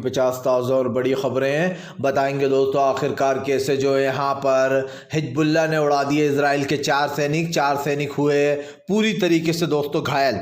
50 ताज़ा और बड़ी खबरें हैं, बताएंगे दोस्तों आखिरकार कैसे जो है यहाँ पर हिजबुल्लाह ने उड़ा दिए इजराइल के 4 सैनिक हुए पूरी तरीके से दोस्तों घायल।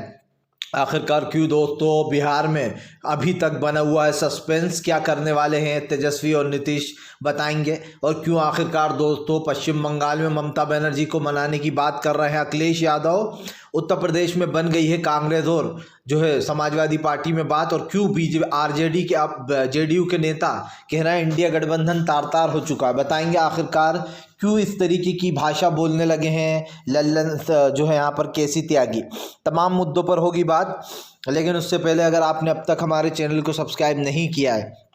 आखिरकार क्यों दोस्तों बिहार में अभी तक बना हुआ है सस्पेंस, क्या करने वाले हैं तेजस्वी और नीतीश, बताएंगे। और क्यों आखिरकार दोस्तों पश्चिम बंगाल में ममता बनर्जी को मनाने की बात कर रहे हैं अखिलेश यादव, उत्तर प्रदेश में बन गई है कांग्रेस और जो है समाजवादी पार्टी में बात, और क्यों बीजेपी आरजेडी के अब जेडीयू के नेता कह रहे हैं इंडिया गठबंधन तार तार हो चुका है, बताएंगे आखिरकार क्यों इस तरीके की भाषा बोलने लगे हैं लल्लन जो है यहाँ पर केसी त्यागी। तमाम मुद्दों पर होगी बात, लेकिन उससे पहले अगर आपने अब तक हमारे चैनल को सब्सक्राइब नहीं किया है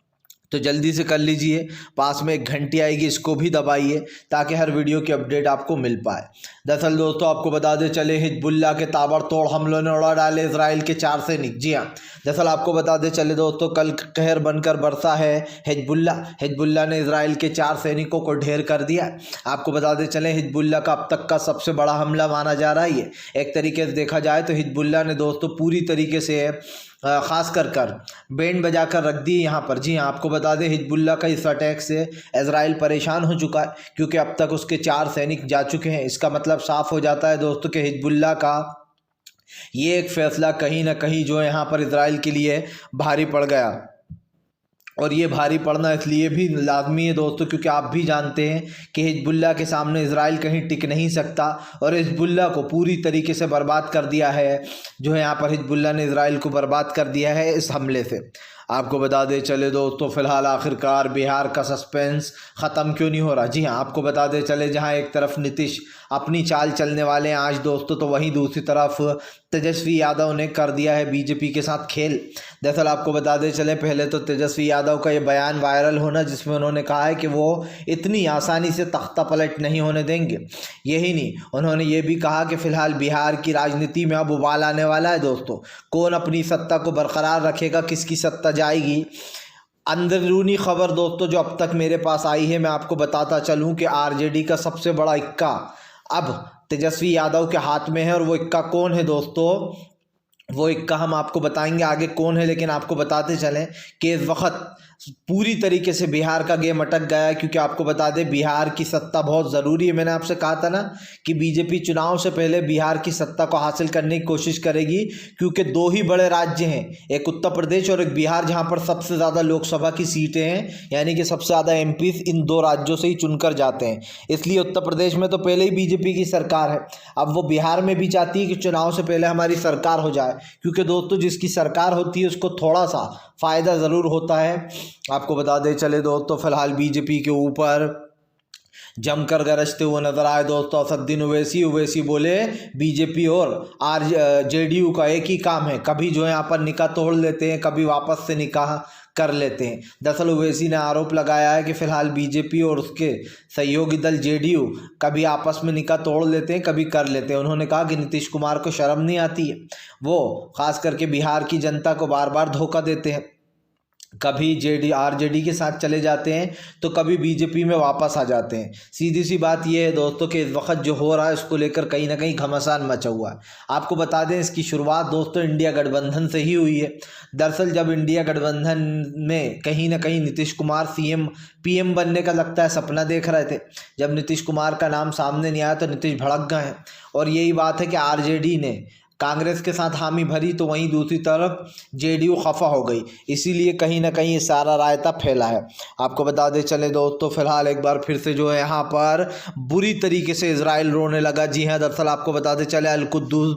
तो जल्दी से कर लीजिए, पास में एक घंटी आएगी इसको भी दबाइए ताकि हर वीडियो की अपडेट आपको मिल पाए। दरअसल दोस्तों आपको बता दें चले हिजबुल्लाह के ताबड़तोड़ हमलों ने उड़ा डाले इजराइल के 4 सैनिक। जी हाँ, दरअसल आपको बता दें चले दोस्तों कल कहर बनकर बरसा है हिजबुल्लाह ने इजराइल के 4 सैनिकों को ढेर कर दिया। आपको बता दें चले हिजबुल्लाह का अब तक का सबसे बड़ा हमला माना जा रहा है ये। एक तरीके से देखा जाए तो हिजबुल्लाह ने दोस्तों पूरी तरीके से ख़ास कर बैंड बजा कर रख दी यहाँ पर। जी हाँ, आपको बता दें हिजबुल्लाह का इस अटैक से इजराइल परेशान हो चुका है क्योंकि अब तक उसके 4 सैनिक जा चुके हैं। इसका मतलब साफ हो जाता है दोस्तों कि हिजबुल्लाह का ये एक फैसला कहीं ना कहीं जो है यहाँ पर इजराइल के लिए भारी पड़ गया। और ये भारी पड़ना इसलिए भी लाजमी है दोस्तों क्योंकि आप भी जानते हैं कि हिजबुल्लाह के सामने इजराइल कहीं टिक नहीं सकता और हिजबुल्लाह को पूरी तरीके से बर्बाद कर दिया है। जो है यहाँ पर हिजबुल्लाह ने इजराइल को बर्बाद कर दिया है इस हमले से। आपको बता दें चले दोस्तों फिलहाल आखिरकार बिहार का सस्पेंस ख़त्म क्यों नहीं हो रहा। जी हाँ, आपको बता दें चले जहाँ एक तरफ नीतीश अपनी चाल चलने वाले हैं आज दोस्तों, तो वहीं दूसरी तरफ तेजस्वी यादव ने कर दिया है बीजेपी के साथ खेल। दरअसल आपको बता दें चले पहले तो तेजस्वी यादव का ये बयान वायरल होना जिसमें उन्होंने कहा है कि वो इतनी आसानी से तख्ता पलट नहीं होने देंगे। यही नहीं, उन्होंने ये भी कहा कि फ़िलहाल बिहार की राजनीति में अब उबाल आने वाला है दोस्तों, कौन अपनी सत्ता को बरकरार रखेगा, किसकी सत्ता जाएगी। अंदरूनी खबर दोस्तों जो अब तक मेरे पास आई है मैं आपको बताता चलूं कि आरजेडी का सबसे बड़ा इक्का अब तेजस्वी यादव के हाथ में है। और वो इक्का कौन है दोस्तों, वो इक्का हम आपको बताएंगे आगे कौन है, लेकिन आपको बताते चलें कि इस वक्त पूरी तरीके से बिहार का गेम अटक गया है क्योंकि आपको बता दें बिहार की सत्ता बहुत ज़रूरी है। मैंने आपसे कहा था ना कि बीजेपी चुनाव से पहले बिहार की सत्ता को हासिल करने की कोशिश करेगी क्योंकि 2 ही बड़े राज्य हैं, एक उत्तर प्रदेश और एक बिहार, जहां पर सबसे ज़्यादा लोकसभा की सीटें हैं, यानी कि सबसे ज़्यादा एमपीज इन 2 राज्यों से ही चुनकर जाते हैं। इसलिए उत्तर प्रदेश में तो पहले ही बीजेपी की सरकार है, अब वो बिहार में भी चाहती है कि चुनाव से पहले हमारी सरकार हो जाए क्योंकि दोस्तों जिसकी सरकार होती है उसको थोड़ा सा फ़ायदा ज़रूर होता है। आपको बता दें चले दोस्तों फिलहाल बीजेपी के ऊपर जमकर गरजते हुए नजर आए दोस्तों असदुद्दीन ओवैसी बोले बीजेपी और जेडीयू का एक ही काम है, कभी जो है यहाँ पर निकाह तोड़ लेते हैं, कभी वापस से निकाह कर लेते हैं। दरअसल ओवैसी ने आरोप लगाया है कि फिलहाल बीजेपी और उसके सहयोगी दल जेडीयू कभी आपस में निकाह तोड़ लेते हैं, कभी कर लेते हैं। उन्होंने कहा कि नीतीश कुमार को शर्म नहीं आती है, वो खास करके बिहार की जनता को बार बार धोखा देते हैं, कभी आरजेडी के साथ चले जाते हैं तो कभी बीजेपी में वापस आ जाते हैं। सीधी सी बात यह है दोस्तों कि इस वक्त जो हो रहा है उसको लेकर कहीं ना कहीं घमासान मचा हुआ है। आपको बता दें इसकी शुरुआत दोस्तों इंडिया गठबंधन से ही हुई है। दरअसल जब इंडिया गठबंधन में कहीं ना कहीं नीतीश कुमार पीएम बनने का लगता है सपना देख रहे थे, जब नीतीश कुमार का नाम सामने नहीं आया तो नीतीश भड़क गए हैं। और यही बात है कि आरजेडी ने कांग्रेस के साथ हामी भरी तो वहीं दूसरी तरफ जेडीयू खफा हो गई, इसीलिए कहीं ना कहीं सारा रायता फैला है। आपको बता दें चले दोस्तों फिलहाल एक बार फिर से जो है यहाँ पर बुरी तरीके से इजराइल रोने लगा। जी हाँ, दरअसल आपको बताते चले अल-कुद्दूस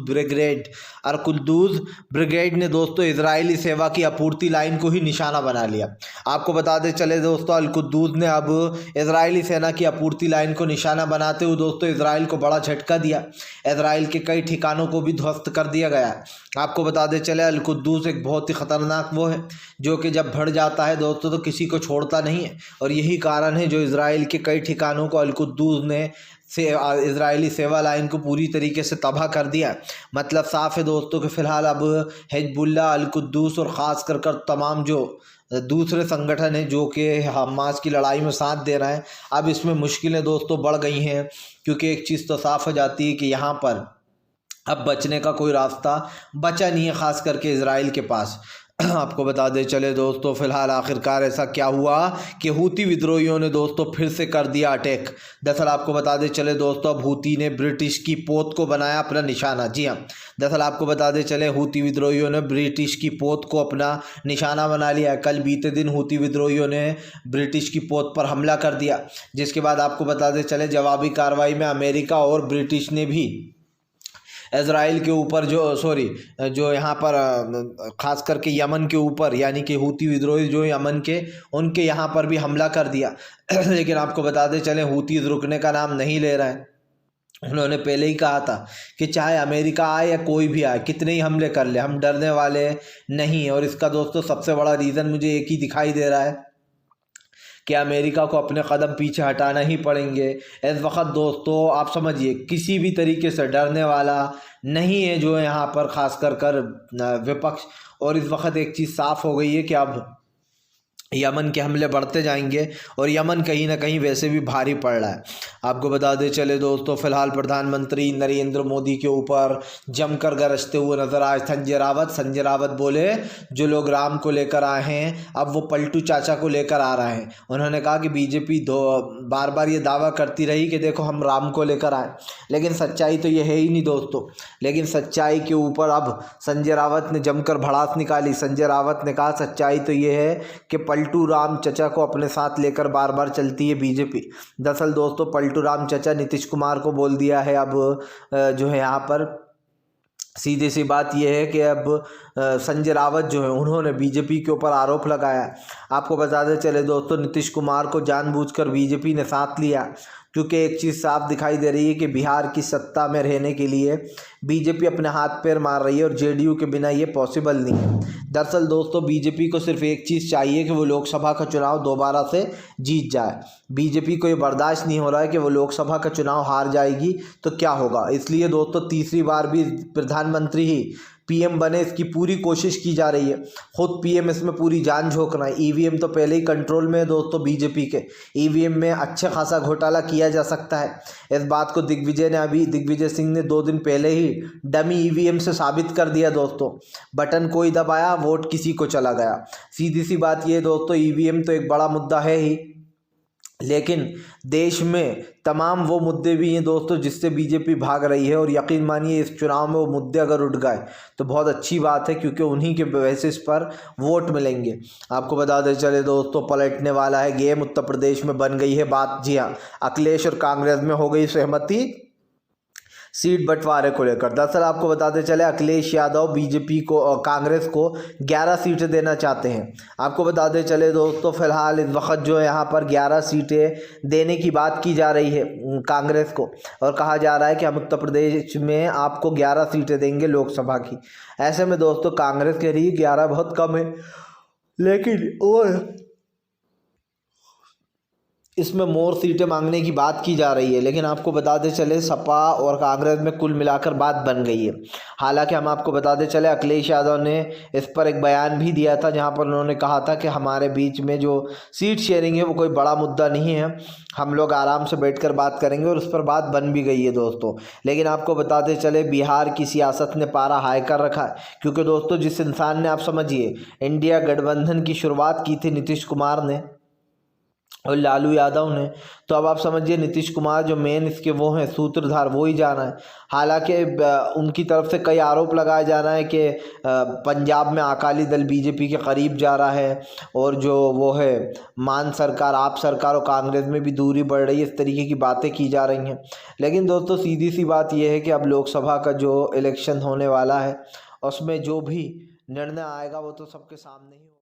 ब्रिगेड ने दोस्तों इजरायली सेवा की आपूर्ति लाइन को ही निशाना बना लिया। आपको बताते चले दोस्तों अल-कुद्दूस ने अब इजरायली सेना की आपूर्ति लाइन को निशाना बनाते हुए दोस्तों इजराइल को बड़ा झटका दिया। इजराइल के कई ठिकानों को भी ध्वस्त कर दिया गया है। आपको बताते चले अल-कुद्दूस एक बहुत ही ख़तरनाक वो है जो कि जब भड़ जाता है दोस्तों तो किसी को छोड़ता नहीं है, और यही कारण है जो इजराइल के कई ठिकानों को अल-कुद्दूस ने इजरायली सेवा लाइन को पूरी तरीके से तबाह कर दिया। मतलब साफ है दोस्तों कि फ़िलहाल अब हिजबुल्लाह, अल-कुद्दूस और ख़ास कर तमाम जो दूसरे संगठन हैं जो कि हमास की लड़ाई में साथ दे रहे हैं, अब इसमें मुश्किलें दोस्तों बढ़ गई हैं क्योंकि एक चीज़ तो साफ हो जाती है कि यहाँ पर अब बचने का कोई रास्ता बचा नहीं है, ख़ास करके इजराइल के पास। आपको बता दें चले दोस्तों, फिलहाल आखिरकार ऐसा क्या हुआ कि हूती विद्रोहियों ने दोस्तों फिर से कर दिया अटैक। दरअसल आपको बता दें चले दोस्तों, अब हूती ने ब्रिटिश की पोत को बनाया अपना निशाना। जी हाँ, दरअसल आपको बता दें चले, हूती विद्रोहियों ने ब्रिटिश की पोत को अपना निशाना बना लिया। कल बीते दिन हूती विद्रोहियों ने ब्रिटिश की पोत पर हमला कर दिया, जिसके बाद आपको बता दें चले, जवाबी कार्रवाई में अमेरिका और ब्रिटिश ने भी इज़राइल के ऊपर जो यहाँ पर ख़ास करके यमन के ऊपर, यानी कि हूती विद्रोही जो यमन के, उनके यहाँ पर भी हमला कर दिया। लेकिन आपको बताते चलें, हूती रुकने का नाम नहीं ले रहा है। उन्होंने पहले ही कहा था कि चाहे अमेरिका आए या कोई भी आए, कितने ही हमले कर ले, हम डरने वाले नहीं। और इसका दोस्तों सबसे बड़ा रीज़न मुझे एक ही दिखाई दे रहा है कि अमेरिका को अपने कदम पीछे हटाना ही पड़ेंगे। इस वक्त दोस्तों आप समझिए, किसी भी तरीके से डरने वाला नहीं है जो यहाँ पर खास कर विपक्ष। और इस वक्त एक चीज़ साफ़ हो गई है कि अब यमन के हमले बढ़ते जाएंगे और यमन कहीं ना कहीं वैसे भी भारी पड़ रहा है। आपको बता दें चले दोस्तों, फिलहाल प्रधानमंत्री नरेंद्र मोदी के ऊपर जमकर गरजते हुए नजर आए संजय रावत। संजय रावत बोले, जो लोग राम को लेकर आए हैं अब वो पलटू चाचा को लेकर आ रहे हैं। उन्होंने कहा कि बीजेपी बार बार ये दावा करती रही कि देखो हम राम को लेकर आए, लेकिन सच्चाई तो ये है ही नहीं दोस्तों। लेकिन सच्चाई के ऊपर अब संजय रावत ने जमकर भड़ास निकाली। संजय रावत ने कहा सच्चाई तो ये है कि पलटू राम चचा को अपने साथ लेकर बार बार चलती है बीजेपी। दरअसल दोस्तों, पलटू राम चचा नीतीश कुमार को बोल दिया है अब जो है यहाँ पर सीधी सी बात यह है कि अब संजय रावत जो है उन्होंने बीजेपी के ऊपर आरोप लगाया। आपको बताते चले दोस्तों, नीतीश कुमार को जानबूझकर बीजेपी ने साथ लिया, क्योंकि एक चीज़ साफ दिखाई दे रही है कि बिहार की सत्ता में रहने के लिए बीजेपी अपने हाथ पैर मार रही है और जेडीयू के बिना ये पॉसिबल नहीं है। दरअसल दोस्तों, बीजेपी को सिर्फ एक चीज़ चाहिए कि वो लोकसभा का चुनाव दोबारा से जीत जाए। बीजेपी को ये बर्दाश्त नहीं हो रहा है कि वो लोकसभा का चुनाव हार जाएगी तो क्या होगा। इसलिए दोस्तों तीसरी बार भी प्रधानमंत्री ही पीएम बने, इसकी पूरी कोशिश की जा रही है। खुद पीएम इसमें पूरी जान झोंक रहा है। ईवीएम तो पहले ही कंट्रोल में है दोस्तों बीजेपी के। ईवीएम में अच्छा खासा घोटाला किया जा सकता है। इस बात को दिग्विजय सिंह ने 2 दिन पहले ही डमी ईवीएम से साबित कर दिया दोस्तों। बटन कोई दबाया, वोट किसी को चला गया। सीधी सी बात ये दोस्तों, ईवीएम तो एक बड़ा मुद्दा है ही, लेकिन देश में तमाम वो मुद्दे भी हैं दोस्तों जिससे बीजेपी भाग रही है। और यकीन मानिए, इस चुनाव में वो मुद्दे अगर उठ गए तो बहुत अच्छी बात है, क्योंकि उन्हीं के बेसिस पर वोट मिलेंगे। आपको बता दें चले दोस्तों, पलटने वाला है गेम। उत्तर प्रदेश में बन गई है बात। जी हाँ, अखिलेश और कांग्रेस में हो गई सहमति सीट बंटवारे को लेकर। दरअसल आपको बताते चले, अखिलेश यादव बीजेपी को और कांग्रेस को 11 सीटें देना चाहते हैं। आपको बताते चले दोस्तों, फिलहाल इस वक्त जो यहाँ पर 11 सीटें देने की बात की जा रही है कांग्रेस को, और कहा जा रहा है कि हम उत्तर प्रदेश में आपको 11 सीटें देंगे लोकसभा की। ऐसे में दोस्तों कांग्रेस के लिए 11 बहुत कम है, लेकिन और इसमें मोर सीटें मांगने की बात की जा रही है। लेकिन आपको बताते चले, सपा और कांग्रेस में कुल मिलाकर बात बन गई है। हालांकि हम आपको बताते चले, अखिलेश यादव ने इस पर एक बयान भी दिया था, जहां पर उन्होंने कहा था कि हमारे बीच में जो सीट शेयरिंग है वो कोई बड़ा मुद्दा नहीं है, हम लोग आराम से बैठकर बात करेंगे। और उस पर बात बन भी गई है दोस्तों। लेकिन आपको बताते चले, बिहार की सियासत ने पारा हाई कर रखा है, क्योंकि दोस्तों जिस इंसान ने, आप समझिए, इंडिया गठबंधन की शुरुआत की थी नीतीश कुमार ने और लालू यादव ने, तो अब आप समझिए नीतीश कुमार जो मेन इसके वो हैं सूत्रधार, वो ही जाना है। हालांकि उनकी तरफ से कई आरोप लगाया जा रहा है कि पंजाब में अकाली दल बीजेपी के करीब जा रहा है, और जो वो है मान सरकार, आप सरकार और कांग्रेस में भी दूरी बढ़ रही है, इस तरीके की बातें की जा रही हैं। लेकिन दोस्तों सीधी सी बात यह है कि अब लोकसभा का जो इलेक्शन होने वाला है उसमें जो भी निर्णय आएगा वो तो सबके सामने ही